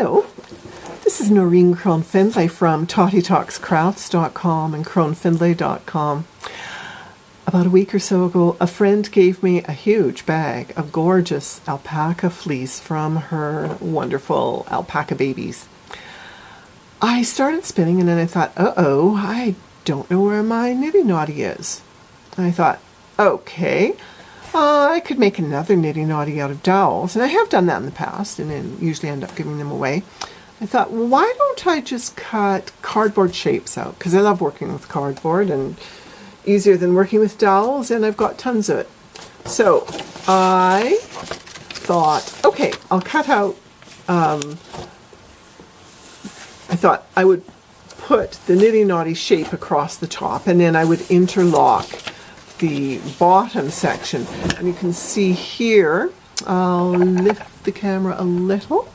Hello, this is Noreen Crone-Findlay from to+video and Crone-Findlay.com. About a week or so ago, a friend gave me a huge bag of gorgeous alpaca fleece from her wonderful alpaca babies. I started spinning and then I thought, uh-oh, I don't know where my Niddy Noddy is. And I thought, okay, I could make another Niddy Noddy out of dowels, and I have done that in the past and then usually end up giving them away. I thought, well, why don't I just cut cardboard shapes out, because I love working with cardboard and easier than working with dowels, and I've got tons of it. So I thought, okay, I'll cut out, I thought I would put the Niddy Noddy shape across the top, and then I would interlock the bottom section. And you can see here, I'll lift the camera a little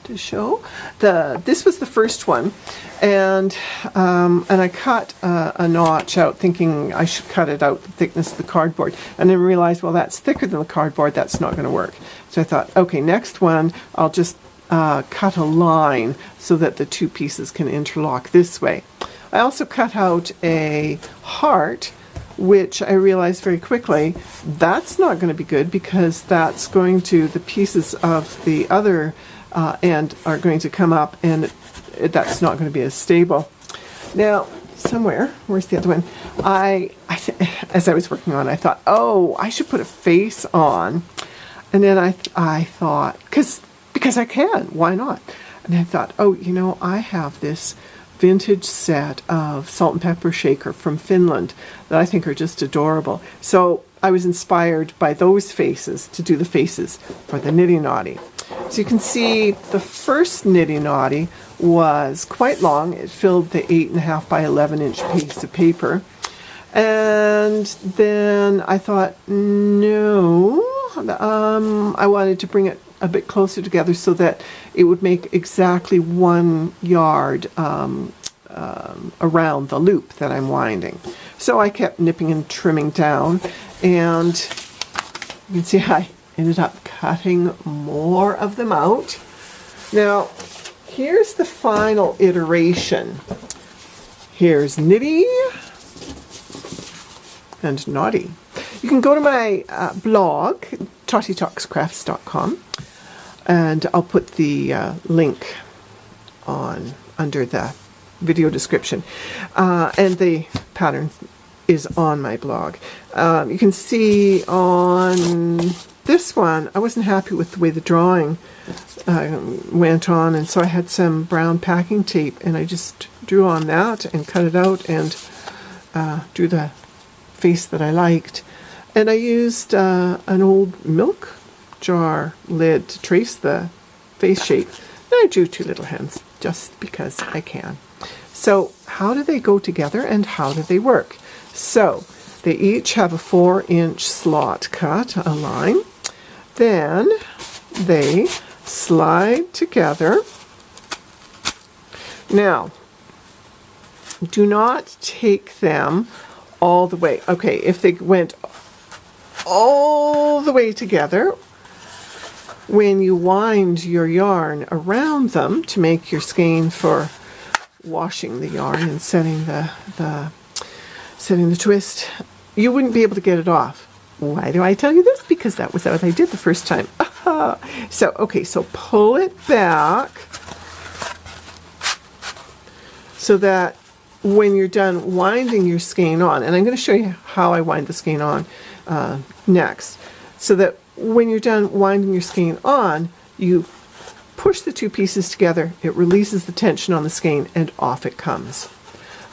to show. This was the first one, and I cut a notch out thinking I should cut it out the thickness of the cardboard, and then realized, well, that's thicker than the cardboard, that's not going to work. So I thought, okay, next one I'll just cut a line so that the two pieces can interlock this way. I also cut out a heart, which I realized very quickly that's not going to be good, because that's going to, the pieces of the other end are going to come up, and that's not going to be as stable. Now, somewhere, where's the other one? As I was working on it, I thought, oh, I should put a face on. And then I thought, because I can, why not? And I thought, oh, you know, I have this vintage set of salt and pepper shaker from Finland that I think are just adorable. So I was inspired by those faces to do the faces for the Niddy Noddy. So you can see the first Niddy Noddy was quite long. It filled the 8.5 by 11 inch piece of paper. And then I thought, no, I wanted to bring it a bit closer together so that it would make exactly 1 yard around the loop that I'm winding. So I kept nipping and trimming down, and you can see I ended up cutting more of them out. Now, here's the final iteration. Here's Niddy and Noddy. You can go to my blog, tottytalkscrafts.com, and I'll put the link on under the video description, and the pattern is on my blog. You can see on this one, I wasn't happy with the way the drawing went on, and so I had some brown packing tape, and I just drew on that and cut it out and drew the face that I liked. And I used an old milk jar lid to trace the face shape. Then I drew two little hands just because I can. So how do they go together and how do they work? So they each have a 4-inch slot cut, a line. Then they slide together. Now, do not take them all the way. Okay, if they went all the way together, when you wind your yarn around them to make your skein for washing the yarn and setting the twist, you wouldn't be able to get it off. Why do I tell you this? Because that was what I did the first time. So, okay, so pull it back so that when you're done winding your skein on, and I'm going to show you how I wind the skein on next, so that when you're done winding your skein on, you push the two pieces together, it releases the tension on the skein, and off it comes.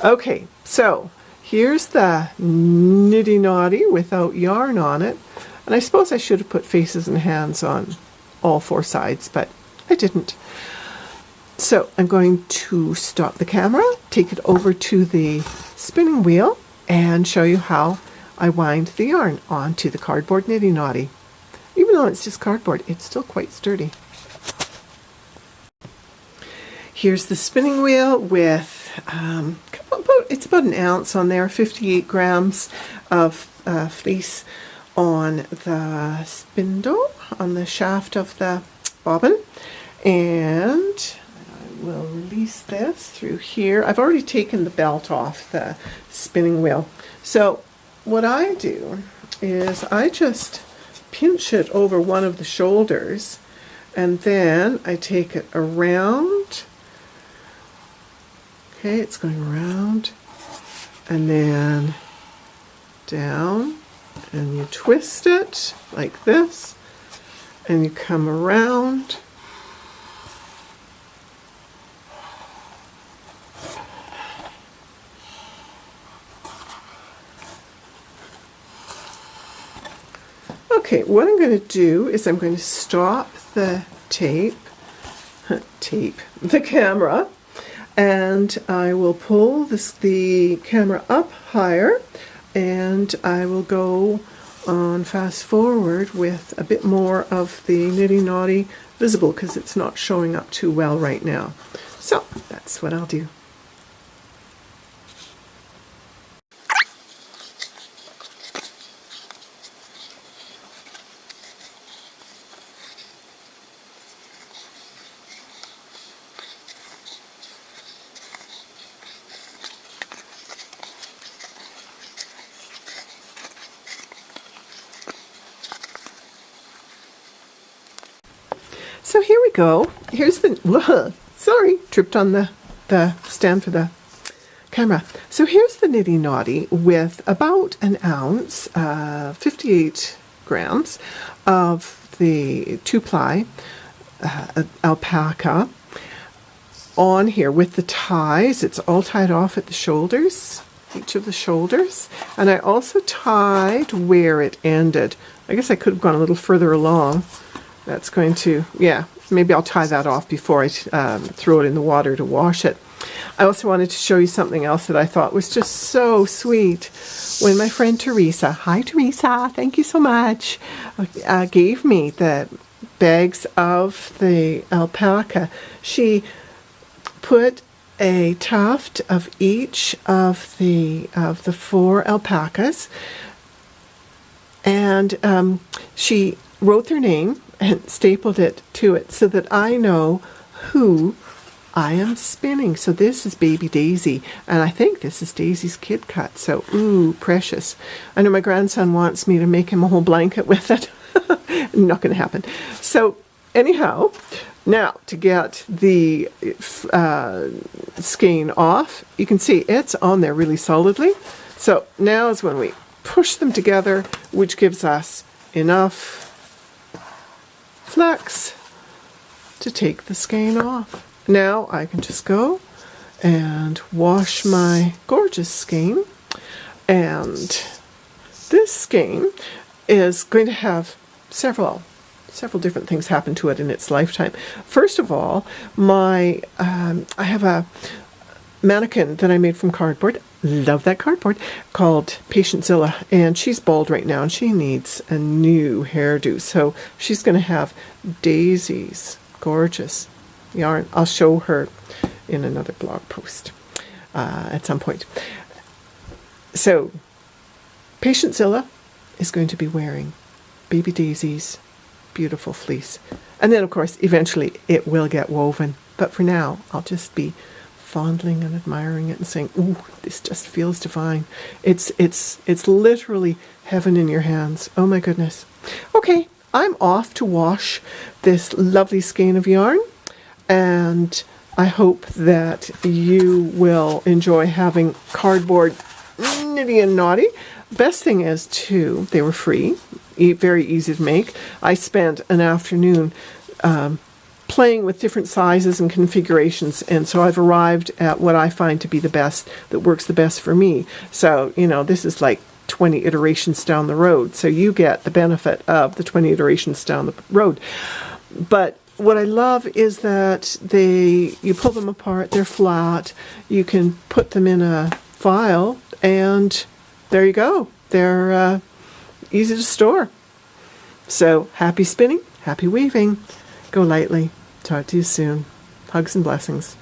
Okay, so here's the Niddy Noddy without yarn on it, and I suppose I should have put faces and hands on all 4 sides, but I didn't. So I'm going to stop the camera, take it over to the spinning wheel, and show you how I wind the yarn onto the cardboard Niddy Noddy. Even though it's just cardboard, it's still quite sturdy. Here's the spinning wheel with, it's about an ounce on there, 58 grams of fleece on the spindle, on the shaft of the bobbin. And I will release this through here. I've already taken the belt off the spinning wheel. So what I do is I just pinch it over one of the shoulders, and then I take it around. Okay, it's going around, and then down, and you twist it like this, and you come around. Okay, what I'm going to do is I'm going to stop the the camera, and I will pull the camera up higher, and I will go on fast forward with a bit more of the Niddy Noddy visible because it's not showing up too well right now. So that's what I'll do. So here we go. Here's the, sorry, tripped on the stand for the camera. So here's the Niddy Noddy with about an ounce, 58 grams of the 2-ply alpaca on here with the ties. It's all tied off at the shoulders, each of the shoulders. And I also tied where it ended. I guess I could have gone a little further along. That's going to, yeah, maybe I'll tie that off before I throw it in the water to wash it. I also wanted to show you something else that I thought was just so sweet. When my friend Teresa, hi Teresa, thank you so much, gave me the bags of the alpaca, she put a tuft of each of the 4 alpacas, and she wrote their name and stapled it to it so that I know who I am spinning. So this is baby Daisy, and I think this is Daisy's kid cut. So, ooh, precious. I know my grandson wants me to make him a whole blanket with it. Not going to happen. So, anyhow, now to get the skein off, you can see it's on there really solidly. So now is when we push them together, which gives us enough flex to take the skein off. Now I can just go and wash my gorgeous skein, and this skein is going to have several different things happen to it in its lifetime. First of all, I have a mannequin that I made from cardboard. Love that cardboard, called Patient Zilla, and she's bald right now and she needs a new hairdo, so she's going to have Daisy's gorgeous yarn. I'll show her in another blog post at some point. So Patient Zilla is going to be wearing baby Daisy's beautiful fleece, and then of course eventually it will get woven, but for now I'll just be fondling and admiring it and saying, ooh, this just feels divine. It's literally heaven in your hands. Oh my goodness. Okay, I'm off to wash this lovely skein of yarn, and I hope that you will enjoy having cardboard Niddy and Noddy. Best thing is too, they were free, very easy to make. I spent an afternoon playing with different sizes and configurations, and so I've arrived at what I find to be the best, that works the best for me. So, you know, this is like 20 iterations down the road, so you get the benefit of the 20 iterations down the road. But what I love is that you pull them apart, they're flat, you can put them in a file, and there you go. They're easy to store. So happy spinning, happy weaving. Go lightly. Talk to you soon. Hugs and blessings.